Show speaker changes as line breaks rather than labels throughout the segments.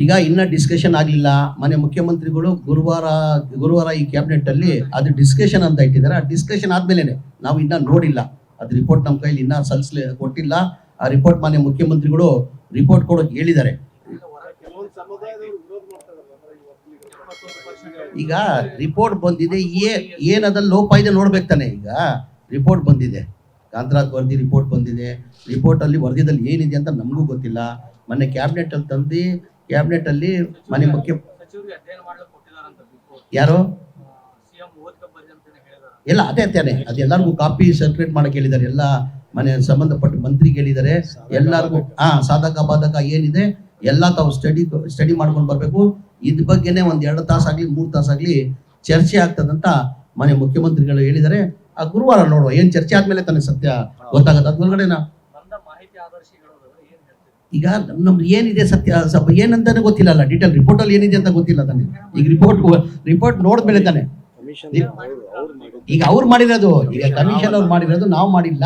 ಈಗ ಇನ್ನೂ ಡಿಸ್ಕಷನ್ ಆಗಲಿಲ್ಲ. ಮನೆ ಮುಖ್ಯಮಂತ್ರಿಗಳು ಗುರುವಾರ ಈ ಕ್ಯಾಬಿನೆಟ್ಟಲ್ಲಿ ಅದು ಡಿಸ್ಕಷನ್ ಅಂತ ಇಟ್ಟಿದ್ದಾರೆ. ಆ ಡಿಸ್ಕಷನ್ ಆದಮೇಲೆ ನಾವು ಇನ್ನೂ ನೋಡಿಲ್ಲ, ಅದು ರಿಪೋರ್ಟ್ ನಮ್ಮ ಕೈಲಿ ಇನ್ನೂ ಕೊಟ್ಟಿಲ್ಲ. ಆ ರಿಪೋರ್ಟ್ ಮಾನ್ಯ ಮುಖ್ಯಮಂತ್ರಿಗಳು ರಿಪೋರ್ಟ್ ಕೊಡೋಕೆ ಹೇಳಿದ್ದಾರೆ. ಈಗ ರಿಪೋರ್ಟ್ ಬಂದಿದೆ, ಏನದಲ್ಲಿ ಲೋಪ ಇದೆ ನೋಡ್ಬೇಕು ತಾನೆ. ಈಗ ರಿಪೋರ್ಟ್ ಬಂದಿದೆ, ಕಾಂತರಾಜ್ ವರದಿ ರಿಪೋರ್ಟ್ ಬಂದಿದೆ. ರಿಪೋರ್ಟಲ್ಲಿ ವರದಿದಲ್ಲಿ ಏನಿದೆ ಅಂತ ನಮಗೂ ಗೊತ್ತಿಲ್ಲ. ಮೊನ್ನೆ ಕ್ಯಾಬಿನೆಟಲ್ಲಿ ತಂದು ಕ್ಯಾಬಿನೆಟಲ್ಲಿ ಮನೆ ಯಾರು ಎಲ್ಲ ಅದೇ ತಾನೆ, ಅದು ಎಲ್ಲರಿಗೂ ಕಾಪಿ ಸರ್ಕ್ಯುಲೇಟ್ ಮಾಡಕ್ಕೆ ಹೇಳಿದ್ದಾರೆ. ಎಲ್ಲ ಮನೆ ಸಂಬಂಧಪಟ್ಟ ಮಂತ್ರಿಗೆ ಹೇಳಿದ್ದಾರೆ. ಎಲ್ಲರಿಗೂ ಸಾಧಕ ಬಾಧಕ ಏನಿದೆ ಎಲ್ಲ ತಾವು ಸ್ಟಡಿ ಮಾಡ್ಕೊಂಡು ಬರಬೇಕು. ಇದ್ರ ಬಗ್ಗೆನೇ ಒಂದು 2 ತಾಸಾಗಲಿ 3 ತಾಸಾಗಲಿ ಚರ್ಚೆ ಆಗ್ತದಂತ ಮನೆ ಮುಖ್ಯಮಂತ್ರಿಗಳು ಹೇಳಿದ್ದಾರೆ. ಆ ಗುರುವಾರ ನೋಡುವ, ಏನು ಚರ್ಚೆ ಆದ್ಮೇಲೆ ತಾನೇ ಸತ್ಯ ಗೊತ್ತಾಗತ್ತೆ. ಅದ್ ಒಳಗಡೆನಾ ಈಗ ನಮ್ದು ಏನಿದೆ ಸತ್ಯ ಏನಂತಾನೆ ಗೊತ್ತಿಲ್ಲ. ಡೀಟೇಲ್ ರಿಪೋರ್ಟ್ ಅಲ್ಲಿ ಏನಿದೆ ಅಂತ ಗೊತ್ತಿಲ್ಲ ತಾನೆ. ಈಗ ರಿಪೋರ್ಟ್ ನೋಡಿದ್ಮೇಲೆ ತಾನೆ. ಈಗ ಅವ್ರು ಮಾಡಿರೋದು, ಈಗ ಕಮಿಷನ್ ಅವ್ರು ಮಾಡಿರೋದು, ನಾವು ಮಾಡಿಲ್ಲ.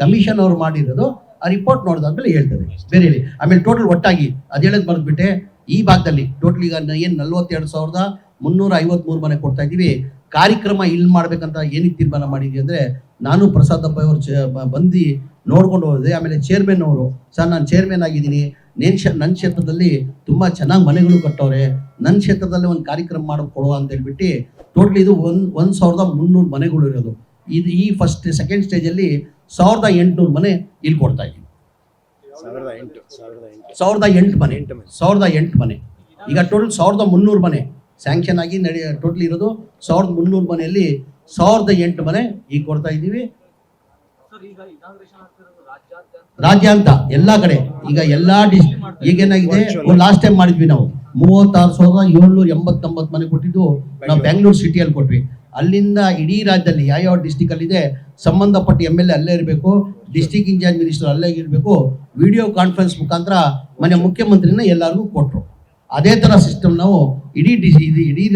ಕಮಿಷನ್ ಅವ್ರು ಮಾಡಿರೋದು ಆ ರಿಪೋರ್ಟ್ ನೋಡಿದಾದ್ಮೇಲೆ ಹೇಳ್ತದೆ ಬೇರೆ ಹೇಳಿ. ಆಮೇಲೆ ಟೋಟಲ್ ಒಟ್ಟಾಗಿ ಅದು ಹೇಳೋದು ಬರೆದ್ಬಿಟ್ಟೆ. ಈ ಭಾಗದಲ್ಲಿ ಟೋಟಲ್ ಈಗ ಏನು 42,353 ಮನೆ ಕೊಡ್ತಾ ಇದ್ದೀವಿ. ಕಾರ್ಯಕ್ರಮ ಇಲ್ಲಿ ಮಾಡ್ಬೇಕಂತ ಏನಕ್ಕೆ ತೀರ್ಮಾನ ಮಾಡಿದ್ವಿ ಅಂದರೆ, ನಾನು ಪ್ರಸಾದ್ ಅಬ್ಬ ಅವರು ಬಂದು ನೋಡ್ಕೊಂಡು ಹೋದೆ. ಆಮೇಲೆ ಚೇರ್ಮನ್ ಅವರು, ಸರ್ ನಾನು ಚೇರ್ಮನ್ ಆಗಿದ್ದೀನಿ, ನನ್ನ ಕ್ಷೇತ್ರದಲ್ಲಿ ತುಂಬ ಚೆನ್ನಾಗಿ ಮನೆಗಳು ಕಟ್ಟವ್ರೆ, ನನ್ನ ಕ್ಷೇತ್ರದಲ್ಲಿ ಒಂದು ಕಾರ್ಯಕ್ರಮ ಮಾಡೋಕೆ ಕೊಡುವ ಅಂತ ಹೇಳ್ಬಿಟ್ಟು ಟೋಟಲ್ ಇದು 1,300 ಮನೆಗಳು ಇರೋದು. ಇದು ಈ ಸೆಕೆಂಡ್ ಸ್ಟೇಜಲ್ಲಿ 1,800 ಮನೆ ಇಲ್ಲಿ ಕೊಡ್ತಾ ಇದ್ದೀವಿ. 1,008 ಮನೆ. ಈಗ ಟೋಟಲ್ 1,300 ಮನೆ ಸ್ಯಾಂಕ್ಷನ್ ಆಗಿ ಟೋಟಲ್ ಇರೋದು 1,300 ಮನೆಯಲ್ಲಿ 1,008 ಮನೆ ಈಗ ಕೊಡ್ತಾ ಇದ್ದೀವಿ. ರಾಜ್ಯಾಂತ ಎಲ್ಲ ಕಡೆ ಈಗ ಎಲ್ಲ ಈಗೇನಾಗಿದೆ, ಲಾಸ್ಟ್ ಟೈಮ್ ಮಾಡಿದ್ವಿ ನಾವು 36,789 ಮನೆ ಕೊಟ್ಟಿದ್ದು ನಾವು ಬೆಂಗಳೂರು ಸಿಟಿಯಲ್ಲಿ ಕೊಟ್ವಿ. ಅಲ್ಲಿಂದ ಇಡೀ ರಾಜ್ಯದಲ್ಲಿ ಯಾವ ಡಿಸ್ಟಿಕ್ ಅಲ್ಲಿ ಇದೆ ಸಂಬಂಧಪಟ್ಟ MLA ಅಲ್ಲೇ ಇರಬೇಕು, ಡಿಸ್ಟಿಕ್ ಇನ್ಚಾರ್ಜ್ ಮಿನಿಸ್ಟರ್ ಅಲ್ಲೇ ಇರಬೇಕು. ವಿಡಿಯೋ ಕಾನ್ಫರೆನ್ಸ್ ಮುಖಾಂತರ ಮನೆ ಮುಖ್ಯಮಂತ್ರಿನ ಎಲ್ಲರಿಗೂ ಕೊಟ್ಟರು. ಅದೇ ಥರ ಸಿಸ್ಟಮ್ ನಾವು ಇಡೀ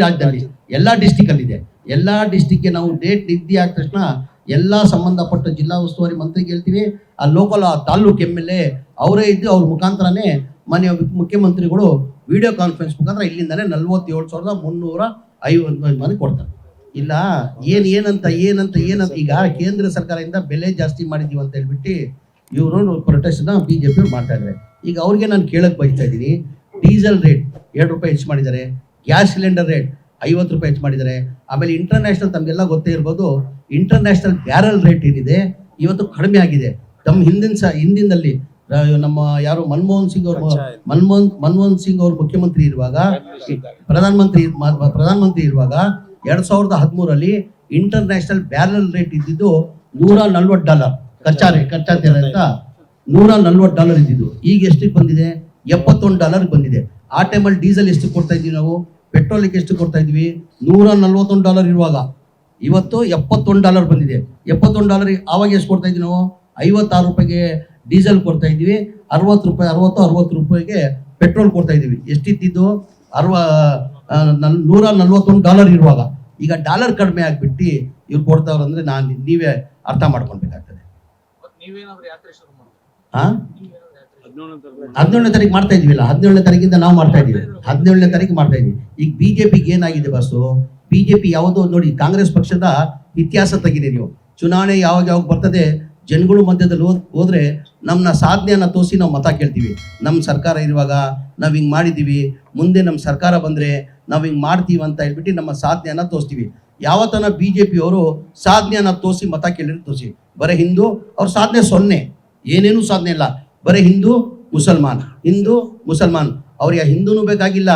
ರಾಜ್ಯದಲ್ಲಿ ಎಲ್ಲ ಡಿಸ್ಟಿಕಲ್ಲಿದೆ. ಎಲ್ಲ ಡಿಸ್ಟಿಕ್ಗೆ ನಾವು ಡೇಟ್ ನಿಗದಿ ಆದ ತಕ್ಷಣ ಎಲ್ಲ ಸಂಬಂಧಪಟ್ಟ ಜಿಲ್ಲಾ ಉಸ್ತುವಾರಿ ಮಂತ್ರಿಗೆ ಹೇಳ್ತೀವಿ. ಆ ಲೋಕಲ್ ತಾಲೂಕು MLA ಅವರೇ ಇದ್ದು ಅವ್ರ ಮುಖಾಂತರನೇ ಮನೆ ಮುಖ್ಯಮಂತ್ರಿಗಳು ವಿಡಿಯೋ ಕಾನ್ಫರೆನ್ಸ್ ಮುಖಾಂತರ ಇಲ್ಲಿಂದನೇ 47,350 ಮನೆ ಕೊಡ್ತಾರೆ. ಇಲ್ಲ ಏನಂತ ಈಗ ಕೇಂದ್ರ ಸರ್ಕಾರದಿಂದ ಬೆಲೆ ಜಾಸ್ತಿ ಮಾಡಿದ್ದೀವಿ ಅಂತ ಹೇಳ್ಬಿಟ್ಟು ಇವರು ಪ್ರೊಟೆಸ್ಟ್ನ BJP ಮಾಡ್ತಾ ಇದ್ದಾರೆ. ಈಗ ಅವ್ರಿಗೆ ನಾನು ಕೇಳಕ್ಕೆ ಬಯಸ್ತಾ ಇದ್ದೀನಿ, ಡೀಸೆಲ್ ರೇಟ್ 2 ರೂಪಾಯಿ ಹೆಚ್ಚು ಮಾಡಿದ್ದಾರೆ, ಗ್ಯಾಸ್ ಸಿಲಿಂಡರ್ ರೇಟ್ 50 ರೂಪಾಯಿ ಹೆಚ್ಚು ಮಾಡಿದ್ದಾರೆ. ಆಮೇಲೆ ಇಂಟರ್ನ್ಯಾಷನಲ್ ತಮಗೆಲ್ಲ ಗೊತ್ತೇ ಇರ್ಬೋದು, ಇಂಟರ್ನ್ಯಾಷನಲ್ ಬ್ಯಾರಲ್ ರೇಟ್ ಏನಿದೆ ಇವತ್ತು ಕಡಿಮೆ ಆಗಿದೆ. ತಮ್ಮ ಹಿಂದಿನಲ್ಲಿ ನಮ್ಮ ಯಾರು ಮನಮೋಹನ್ ಸಿಂಗ್ ಅವರು ಮುಖ್ಯಮಂತ್ರಿ ಇರುವಾಗ, ಪ್ರಧಾನಮಂತ್ರಿ ಇರುವಾಗ 2013 ಇಂಟರ್ನ್ಯಾಷನಲ್ ಬ್ಯಾರಲ್ ರೇಟ್ ಇದ್ದಿದ್ದು $140 ಕಚ್ಚಾ ತೇಲ ಅಂತ $140 ಇದ್ದಿದ್ದು. ಈಗ ಎಷ್ಟಕ್ಕೆ ಬಂದಿದೆ? $71 ಬಂದಿದೆ. ಆ ಟೈಮಲ್ಲಿ ಡೀಸೆಲ್ ಎಷ್ಟು ಕೊಡ್ತಾ ಇದ್ವಿ ನಾವು, ಪೆಟ್ರೋಲಿಗೆ ಎಷ್ಟು ಕೊಡ್ತಾ ಇದ್ವಿ? $141 ಇರುವಾಗ ಇವತ್ತು $71 ಬಂದಿದೆ. $71 ಆವಾಗ ಎಷ್ಟು ಕೊಡ್ತಾ ಇದ್ವಿ ನಾವು? 56 ರೂಪಾಯಿಗೆ ಡೀಸೆಲ್ ಕೊಡ್ತಾ ಇದ್ವಿ, 60 ರೂಪಾಯಿಗೆ ಪೆಟ್ರೋಲ್ ಕೊಡ್ತಾ ಇದ್ದೀವಿ. ಎಷ್ಟಿದ್ದು? $141 ಇರುವಾಗ ಈಗ ಡಾಲರ್ ಕಡಿಮೆ ಆಗ್ಬಿಟ್ಟು ಇವ್ರು ಕೊಡ್ತಾವ್ರು ಅಂದ್ರೆ ನೀವೇ ಅರ್ಥ ಮಾಡ್ಕೊಳ್ಬೇಕಾಗ್ತದೆ. 17ನೇ ತಾರೀಕು ಮಾಡ್ತಾ ಇದೀವಿಲ್ಲ, 17ನೇ ತಾರೀಕಿಂದ ನಾವು ಮಾಡ್ತಾ ಇದೀವಿ, 17ನೇ ತಾರೀಕು ಮಾಡ್ತಾ ಇದೀವಿ. ಈಗ BJPಗೆ ಏನಾಗಿದೆ ಬಸ್ಸು, BJP ಯಾವುದೋ ನೋಡಿ, ಕಾಂಗ್ರೆಸ್ ಪಕ್ಷದ ಇತಿಹಾಸ ತೆಗೀರಿ ನೀವು. ಚುನಾವಣೆ ಯಾವಾಗ ಬರ್ತದೆ, ಜನಗಳು ಮಧ್ಯದಲ್ಲಿ ಹೋದ್ರೆ ನಮ್ಮನ್ನ ಸಾಧನೆಯನ್ನ ತೋರಿಸಿ ನಾವು ಮತ ಕೇಳ್ತೀವಿ. ನಮ್ಮ ಸರ್ಕಾರ ಇರುವಾಗ ನಾವು ಹಿಂಗೆ ಮಾಡಿದ್ದೀವಿ, ಮುಂದೆ ನಮ್ಮ ಸರ್ಕಾರ ಬಂದರೆ ನಾವು ಹಿಂಗೆ ಮಾಡ್ತೀವಿ ಅಂತ ಹೇಳ್ಬಿಟ್ಟು ನಮ್ಮ ಸಾಧನೆಯನ್ನ ತೋರಿಸ್ತೀವಿ. ಯಾವತ್ತನ BJP ಅವರು ಸಾಧನೆಯನ್ನ ತೋರಿಸಿ ಮತ ಕೇಳಿದ್ರೆ ತೋರಿಸಿ. ಬರೀ ಹಿಂದೂ ಅವ್ರ ಸಾಧನೆ 0, ಏನೇನೂ ಸಾಧನೆ ಇಲ್ಲ. ಬರೀ ಹಿಂದೂ ಮುಸಲ್ಮಾನ್ ಅವ್ರು ಯಾವ ಹಿಂದೂನೂ ಬೇಕಾಗಿಲ್ಲ,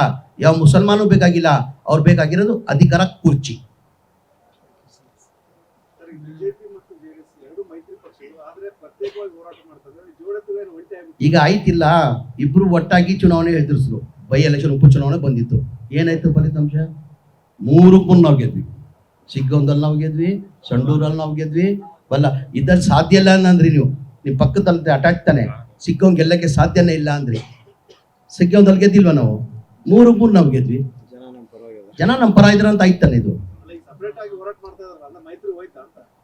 ಯಾವ ಮುಸಲ್ಮಾನೂ ಬೇಕಾಗಿಲ್ಲ. ಅವ್ರು ಬೇಕಾಗಿರೋದು ಅಧಿಕಾರ, ಕುರ್ಚಿ. ಈಗ ಆಯ್ತಿಲ್ಲ, ಇಬ್ರು ಒಟ್ಟಾಗಿ ಚುನಾವಣೆ ಎದುರಿಸಿದ್ರು. ಬೈ ಎಲೆಕ್ಷನ್ ಉಪಚುನಾವಣೆ ಬಂದಿತ್ತು. ಏನಾಯ್ತು ಫಲಿತಾಂಶ? 3 ನಾವು ಗೆದ್ವಿ. ಸಿಗ್ಗಾಂವದಲ್ಲಿ ನಾವು ಗೆದ್ವಿ, ಸಂಡೂರಲ್ಲಿ ನಾವು ಗೆದ್ವಿ. ಇದ್ರಲ್ಲಿ ಸಾಧ್ಯ ಇಲ್ಲ ಅಂದ್ರಿ ನೀವು. ನಿಮ್ಮ ಪಕ್ಕದಲ್ಲಿ ಅಟ್ಯಾಕ್ ತಾನೆ. ಸಿಗ್ಗಾಂವ್ ಗೆಲ್ಲಕ್ಕೆ ಸಾಧ್ಯನೇ ಇಲ್ಲ ಅಂದ್ರಿ. ಸಿಗ್ಗಾಂವದಲ್ಲಿ ಗೆದ್ದಿಲ್ವ ನಾವು? 3 ನಾವು ಗೆದ್ವಿ. ಜನ ನಮ್ಮ ಪರ ಇದ್ರ ಅಂತ ಆಯ್ತಾನೆ. ಇದು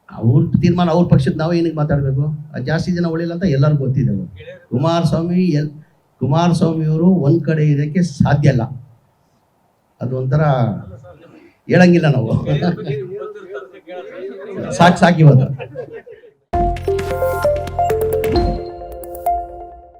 ಅವ್ರ ತೀರ್ಮಾನ, ಅವ್ರ ಪಕ್ಷದ ನಾವು ಏನಕ್ಕೆ ಮಾತಾಡಬೇಕು? ಜಾಸ್ತಿ ಜನ ಉಳಿಲ್ಲ ಅಂತ ಎಲ್ಲರಿಗೂ ಗೊತ್ತಿದೆ. ಕುಮಾರಸ್ವಾಮಿಯವರು ಒಂದ್ ಕಡೆ ಇದಕ್ಕೆ ಸಾಧ್ಯ ಇಲ್ಲ. ಅದು ಒಂಥರ ಹೇಳಂಗಿಲ್ಲ ನಾವು. ಸಾಕು ಇವತ್ತು.